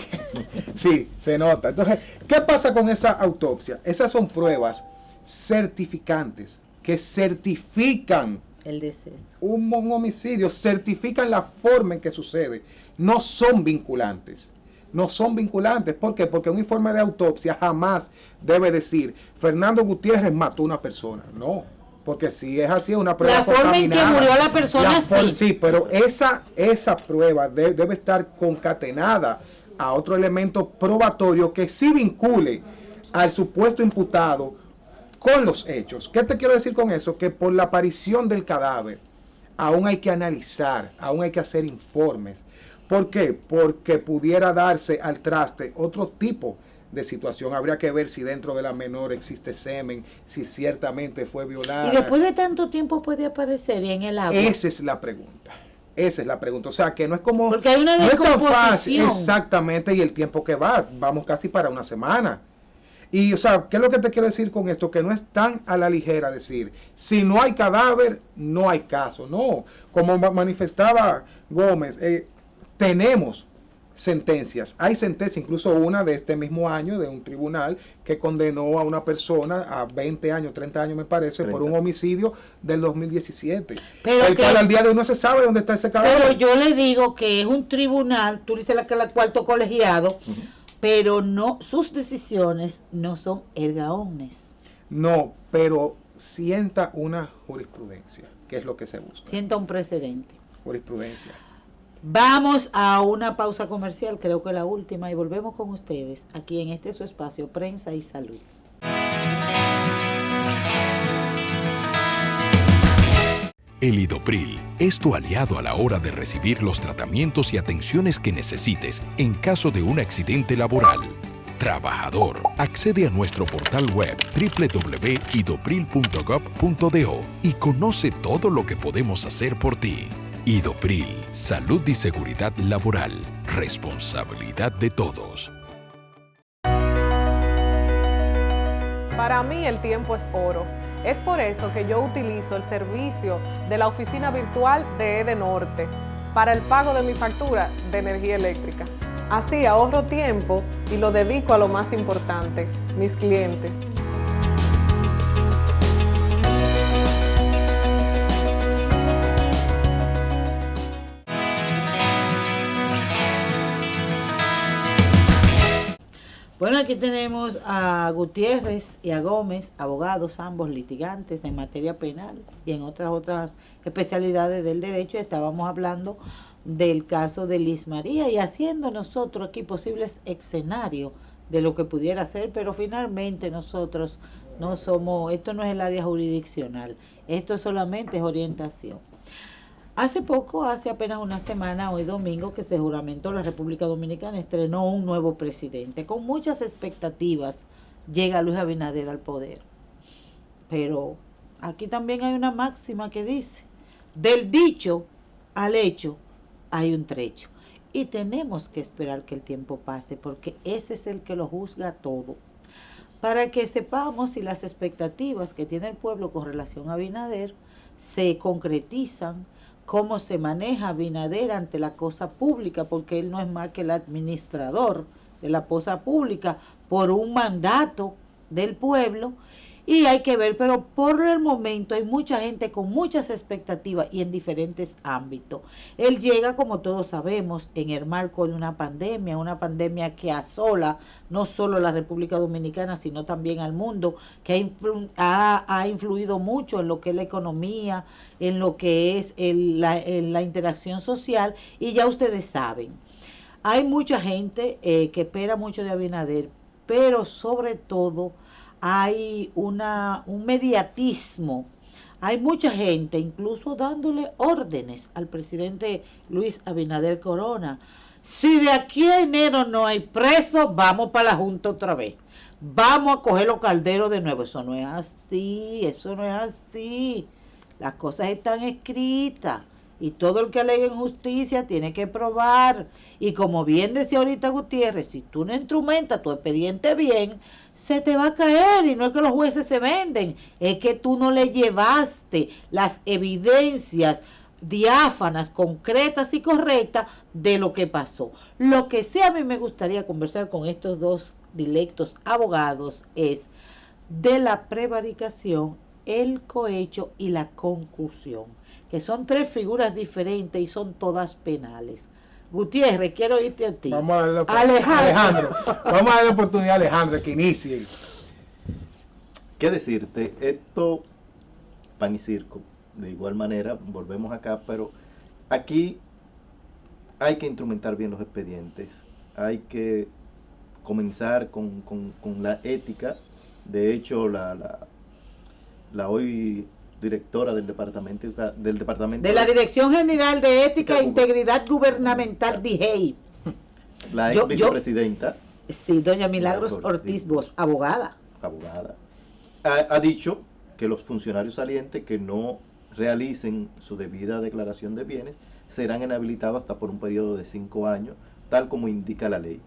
sí, se nota. Entonces, ¿qué pasa con esa autopsia? Esas son pruebas certificantes que certifican el deceso. Un homicidio, certifican la forma en que sucede. No son vinculantes. No son vinculantes. ¿Por qué? Porque un informe de autopsia jamás debe decir Fernando Gutiérrez mató a una persona. No. Porque si es así, una prueba la forma en que murió la persona, sí. Sí, pero esa prueba debe estar concatenada a otro elemento probatorio que sí vincule al supuesto imputado con los hechos. ¿Qué te quiero decir con eso? Que por la aparición del cadáver aún hay que analizar, aún hay que hacer informes. ¿Por qué? Porque pudiera darse al traste otro tipo de situación. Habría que ver si dentro de la menor existe semen, si ciertamente fue violada. ¿Y después de tanto tiempo puede aparecer y en el agua? Esa es la pregunta. Esa es la pregunta. O sea, que no es como... Porque hay una descomposición. No es tan fácil. Exactamente, y el tiempo que va. Vamos casi para una semana. Y, o sea, ¿qué es lo que te quiero decir con esto? Que no es tan a la ligera decir, si no hay cadáver, no hay caso. No, como manifestaba Gómez, tenemos sentencias. Hay sentencias, incluso una de este mismo año, de un tribunal que condenó a una persona a 20 años, 30 años me parece, 30. Por un homicidio del 2017. Pero el cual al día de hoy no se sabe dónde está ese cadáver. Pero yo le digo que es un tribunal, tú dices la cuarto colegiado, pero no, sus decisiones no son erga omnes. No, pero sienta una jurisprudencia, que es lo que se busca. Sienta un precedente. Jurisprudencia. Vamos a una pausa comercial, creo que la última, y volvemos con ustedes aquí en este su espacio, Prensa y Salud. El Idopril es tu aliado a la hora de recibir los tratamientos y atenciones que necesites en caso de un accidente laboral. Trabajador, accede a nuestro portal web www.idopril.gov.do y conoce todo lo que podemos hacer por ti. Idopril, salud y seguridad laboral, responsabilidad de todos. Para mí el tiempo es oro. Es por eso que yo utilizo el servicio de la oficina virtual de Edenorte para el pago de mi factura de energía eléctrica. Así ahorro tiempo y lo dedico a lo más importante, mis clientes. Bueno, aquí tenemos Tenemos a Gutiérrez y a Gómez, abogados, ambos litigantes en materia penal y en otras especialidades del derecho. Estábamos hablando del caso de Liz María y haciendo nosotros aquí posibles escenarios de lo que pudiera ser, pero finalmente nosotros no somos, esto no es el área jurisdiccional, esto solamente es orientación. Hace poco, hace apenas una semana, hoy domingo, que se juramentó la República Dominicana, estrenó un nuevo presidente. Con muchas expectativas llega Luis Abinader al poder. Pero aquí también hay una máxima que dice, del dicho al hecho hay un trecho. Y tenemos que esperar que el tiempo pase, porque ese es el que lo juzga todo. Para que sepamos si las expectativas que tiene el pueblo con relación a Abinader se concretizan, cómo se maneja Abinader ante la cosa pública, porque él no es más que el administrador de la cosa pública por un mandato del pueblo, y hay que ver, pero por el momento hay mucha gente con muchas expectativas y en diferentes ámbitos. Él llega, como todos sabemos, en el marco de una pandemia que asola no solo la República Dominicana, sino también al mundo, que ha influido mucho en lo que es la economía, en lo que es la interacción social, y ya ustedes saben, hay mucha gente que espera mucho de Abinader, pero sobre todo hay un mediatismo. Hay mucha gente incluso dándole órdenes al presidente Luis Abinader Corona. Si de aquí a enero no hay presos, vamos para la Junta otra vez. Vamos a coger los calderos de nuevo. Eso no es así, eso no es así. Las cosas están escritas. Y todo el que alegue injusticia tiene que probar. Y como bien decía ahorita Gutiérrez, si tú no instrumentas tu expediente bien, se te va a caer. Y no es que los jueces se venden, es que tú no le llevaste las evidencias diáfanas, concretas y correctas de lo que pasó. Lo que sí a mí me gustaría conversar con estos dos dilectos abogados es de la prevaricación, el cohecho y la concusión, que son tres figuras diferentes y son todas penales. Gutiérrez, quiero irte a ti. Vamos a darle Alejandro. Vamos a darle oportunidad a Alejandro que inicie. ¿Qué decirte? Esto, pan y circo. De igual manera, volvemos acá, pero aquí hay que instrumentar bien los expedientes. Hay que comenzar con la ética. De hecho, la hoy directora del departamento de la Dirección General de Ética e Integridad Gubernamental, DIGEI. La ex vicepresidenta. Sí, doña Milagros Ortiz Bosch, abogada. Ha dicho que los funcionarios salientes que no realicen su debida declaración de bienes serán inhabilitados hasta por un periodo de 5 años, tal como indica la ley.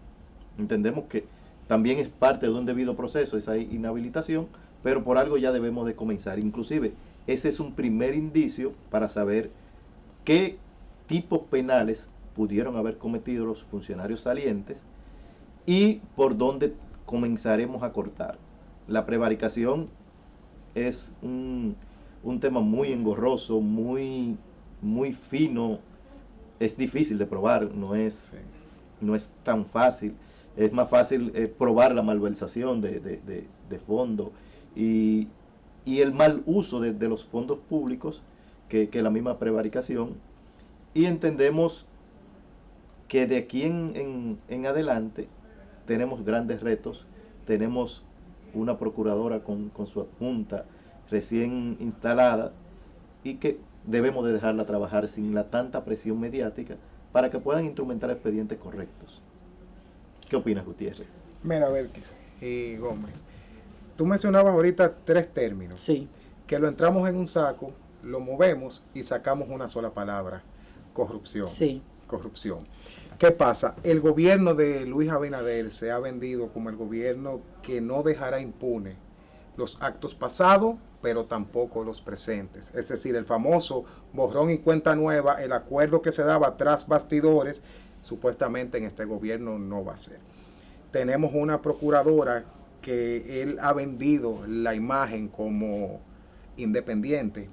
Entendemos que también es parte de un debido proceso esa inhabilitación, pero por algo ya debemos de comenzar. Inclusive, ese es un primer indicio para saber qué tipos penales pudieron haber cometido los funcionarios salientes y por dónde comenzaremos a cortar. La prevaricación es un tema muy engorroso, muy fino, es difícil de probar, no es tan fácil. Es más fácil probar la malversación de fondos y el mal uso de los fondos públicos que la misma prevaricación. Y entendemos que de aquí en adelante tenemos grandes retos. Tenemos una procuradora con su adjunta recién instalada y que debemos de dejarla trabajar sin la tanta presión mediática para que puedan instrumentar expedientes correctos. ¿Qué opinas, Gutiérrez? Mira, a ver, Gómez, tú mencionabas ahorita 3 términos. Sí. Que lo entramos en un saco, lo movemos y sacamos una sola palabra: corrupción. Sí. Corrupción. ¿Qué pasa? El gobierno de Luis Abinader se ha vendido como el gobierno que no dejará impune los actos pasados, pero tampoco los presentes. Es decir, el famoso borrón y cuenta nueva, el acuerdo que se daba tras bastidores, supuestamente en este gobierno no va a ser. Tenemos una procuradora que él ha vendido la imagen como independiente,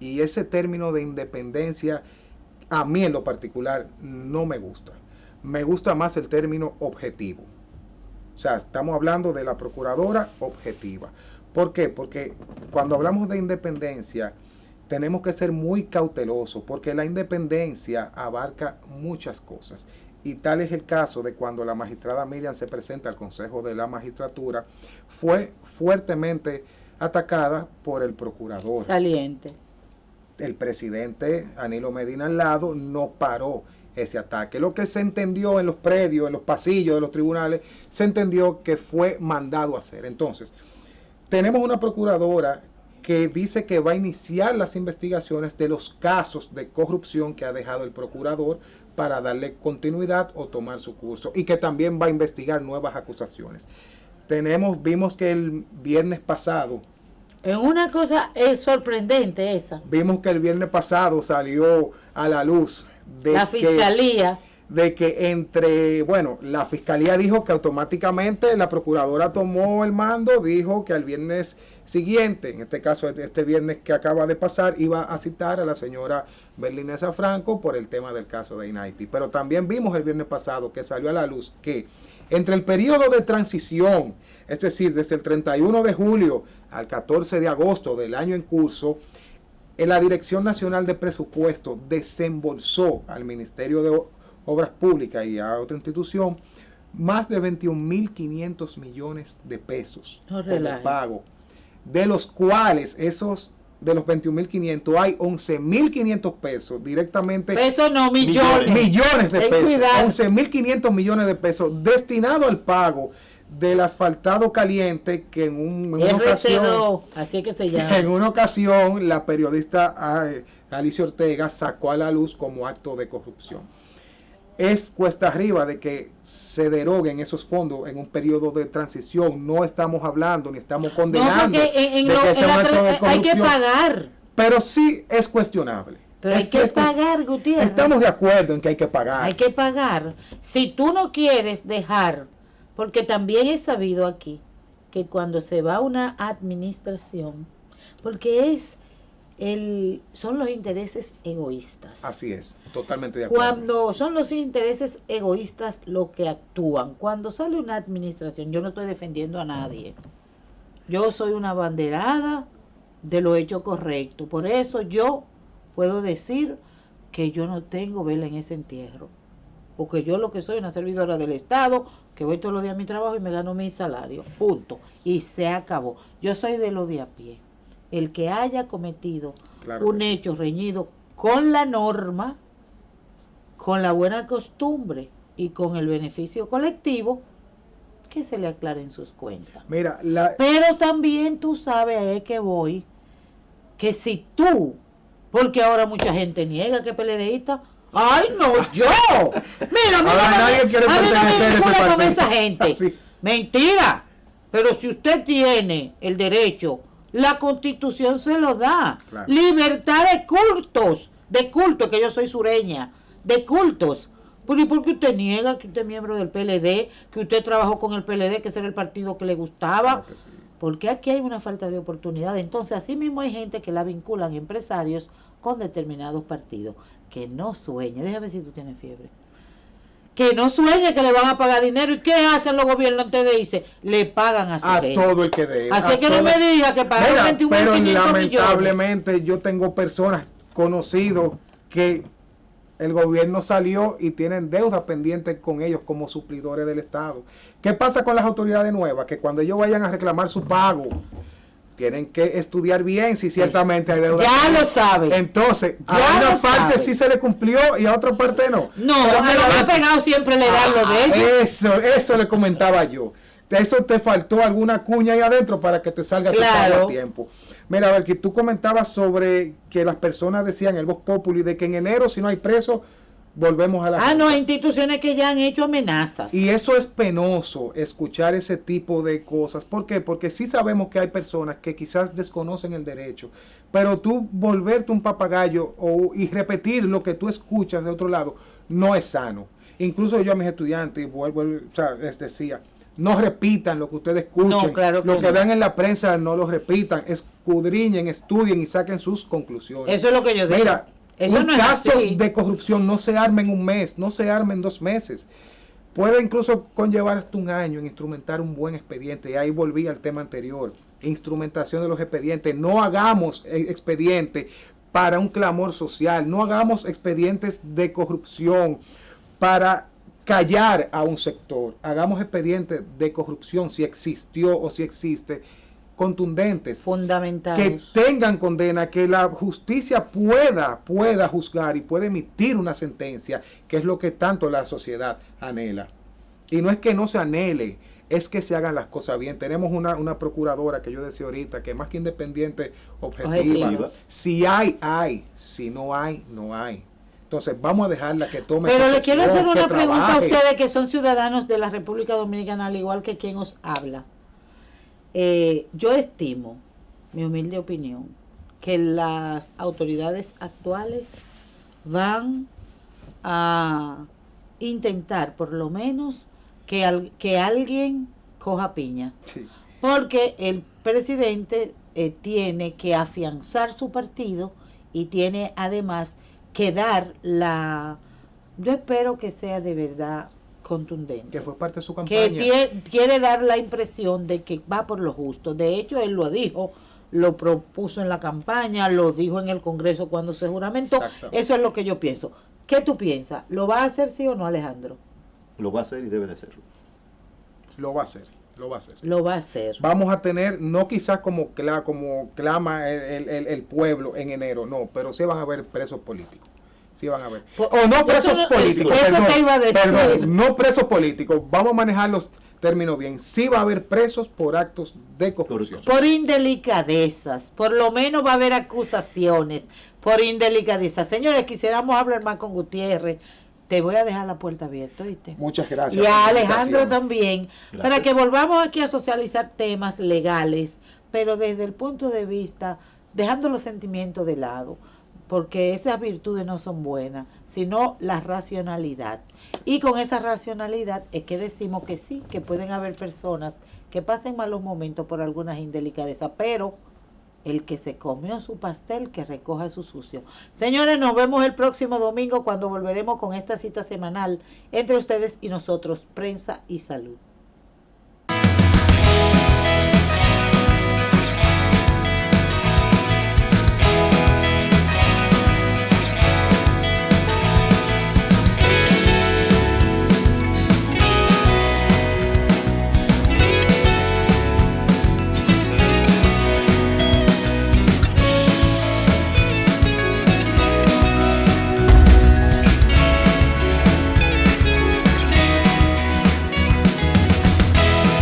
y ese término de independencia a mí en lo particular no me gusta. Me gusta más el término objetivo. O sea, estamos hablando de la procuradora objetiva. ¿Por qué? Porque cuando hablamos de independencia, tenemos que ser muy cautelosos, porque la independencia abarca muchas cosas. Y tal es el caso de cuando la magistrada Miriam se presenta al Consejo de la Magistratura, fue fuertemente atacada por el procurador. Saliente. El presidente Danilo Medina al lado no paró ese ataque. Lo que se entendió en los predios, en los pasillos de los tribunales, se entendió que fue mandado a hacer. Entonces, tenemos una procuradora que dice que va a iniciar las investigaciones de los casos de corrupción que ha dejado el procurador para darle continuidad o tomar su curso, y que también va a investigar nuevas acusaciones. Vimos que el viernes pasado, Es una cosa sorprendente esa. vimos que el viernes pasado salió a la luz de La fiscalía. La fiscalía dijo que automáticamente la procuradora tomó el mando, dijo que al viernes siguiente, en este caso este viernes que acaba de pasar, iba a citar a la señora Berlinesa Franco por el tema del caso de INAIPI. Pero también vimos el viernes pasado que salió a la luz que entre el periodo de transición, es decir, desde el 31 de julio al 14 de agosto del año en curso, en la Dirección Nacional de Presupuesto desembolsó al Ministerio de Obras Públicas y a otra institución más de 21.500 millones de pesos No como relaje. pago, de los cuales de los 21.500 hay 11.500 pesos directamente, Pesos no, millones. millones de Ten pesos, cuidado. 11.500 millones de pesos destinado al pago del asfaltado caliente que en una ocasión, RC2, así que se llama. en una ocasión la periodista Alicia Ortega sacó a la luz como acto de corrupción. Es cuesta arriba de que se deroguen esos fondos en un periodo de transición. No estamos hablando ni estamos No, condenando porque de que sea un acto de hay corrupción. que pagar. Pero sí es cuestionable. Pero hay Sí que es cuestionable. pagar, Gutiérrez. Estamos de acuerdo en que hay que pagar. Hay que pagar. Si tú no quieres dejar, porque también he sabido aquí que cuando se va a una administración, porque son los intereses egoístas. Así es, totalmente de acuerdo. Cuando son los intereses egoístas los que actúan, cuando sale una administración, yo no estoy defendiendo a nadie. Yo soy una abanderada de lo hecho correcto. Por eso yo puedo decir que yo no tengo vela en ese entierro. Porque yo lo que soy una servidora del Estado, que voy todos los días a mi trabajo y me gano mi salario. Punto. Y se acabó. Yo soy de lo de a pie. El que haya cometido Claro un que sí. hecho reñido con la norma, con la buena costumbre y con el beneficio colectivo, que se le aclaren sus cuentas. Mira, Pero también tú sabes a qué voy, que si tú, porque ahora mucha gente niega que PLDista, ¡ay no, yo! Mira, Ahora nadie quiere a mí no pertenecer a me ese vincula con partido. esa gente. Sí. Mentira. Pero si usted tiene el derecho, la Constitución se lo da. Claro. Libertad de cultos, que yo soy sureña, de cultos. Pero ¿y por qué usted niega que usted es miembro del PLD, que usted trabajó con el PLD, que ese era el partido que le gustaba? Claro que sí. Porque aquí hay una falta de oportunidad. Entonces, así mismo hay gente que la vinculan empresarios con determinados partidos. Que no sueñe, déjame ver si tú tienes fiebre. Que no sueñe que le van a pagar dinero. ¿Y qué hacen los gobiernos antes de irse? Le pagan a su A gente. todo el que dé. Así a que no todo. me diga que pagaron Mira, 21.500 pero millones. lamentablemente yo tengo personas conocidos que el gobierno salió y tienen deudas pendientes con ellos como suplidores del Estado. ¿Qué pasa con las autoridades nuevas? Que cuando ellos vayan a reclamar su pago, tienen que estudiar bien si ciertamente hay deudas. Ya pendientes. lo sabe. Entonces, Ya a una lo parte sabe. sí se le cumplió y a otra parte no. No, Pero a mira, los más pegados siempre le dan lo de ellos. eso le comentaba yo. De eso te faltó alguna cuña ahí adentro para que te salga tu Claro. pago a tiempo. Mira, a ver, que tú comentabas sobre que las personas decían el Vox Populi de que en enero, si no hay preso, volvemos a la Ah, no, junta. hay instituciones que ya han hecho amenazas. Y eso es penoso, escuchar ese tipo de cosas. ¿Por qué? Porque sí sabemos que hay personas que quizás desconocen el derecho, pero tú volverte un papagayo y repetir lo que tú escuchas de otro lado no es sano. Incluso yo a mis estudiantes, les decía, no repitan lo que ustedes escuchen, No, claro que lo que no. vean en la prensa no lo repitan, escudriñen, estudien y saquen sus conclusiones. Eso es lo que yo digo. Mira, Eso un no es caso así. de corrupción no se arma en un mes, no se arma en 2 meses. puede incluso conllevar hasta un año en instrumentar un buen expediente. Y ahí volví al tema anterior, instrumentación de los expedientes. No hagamos expedientes para un clamor social, no hagamos expedientes de corrupción para callar a un sector. Hagamos expedientes de corrupción, si existió o si existe, contundentes, fundamentales, que tengan condena, que la justicia pueda juzgar y pueda emitir una sentencia, que es lo que tanto la sociedad anhela. Y no es que no se anhele, es que se hagan las cosas bien. Tenemos una procuradora que yo decía ahorita, que más que independiente, objetiva. Si hay, si no hay, no hay. Entonces vamos a dejarla que tome. Pero le quiero hacer una pregunta a ustedes que son ciudadanos de la República Dominicana, al igual que quien os habla. Yo estimo, mi humilde opinión, que las autoridades actuales van a intentar por lo menos que alguien coja piña. Sí. Porque el presidente tiene que afianzar su partido y tiene además que dar yo espero que sea de verdad contundente. Que fue parte de su campaña. Que quiere dar la impresión de que va por lo justo. De hecho, él lo dijo, lo propuso en la campaña, lo dijo en el Congreso cuando se juramentó. Eso es lo que yo pienso. ¿Qué tú piensas? ¿Lo va a hacer sí o no, Alejandro? Lo va a hacer y debe de hacerlo. Lo va a hacer. Lo va a hacer. Lo va a hacer. Vamos a tener, no quizás como clama el pueblo en enero, no, pero sí van a haber presos políticos. Sí van a haber. O no presos políticos. Eso te iba a decir. Perdón, no presos políticos. Vamos a manejar los términos bien. Sí va a haber presos por actos de corrupción. Por indelicadezas. Por lo menos va a haber acusaciones por indelicadezas. Señores, quisiéramos hablar más con Gutiérrez. Te voy a dejar la puerta abierta, ¿oíste? Muchas gracias. Y a Alejandro también, gracias. Para que volvamos aquí a socializar temas legales, pero desde el punto de vista, dejando los sentimientos de lado, porque esas virtudes no son buenas, sino la racionalidad. Y con esa racionalidad es que decimos que sí, que pueden haber personas que pasen malos momentos por algunas indelicadezas, pero el que se comió su pastel, que recoja su sucio. Señores, nos vemos el próximo domingo cuando volveremos con esta cita semanal entre ustedes y nosotros, Prensa y Salud.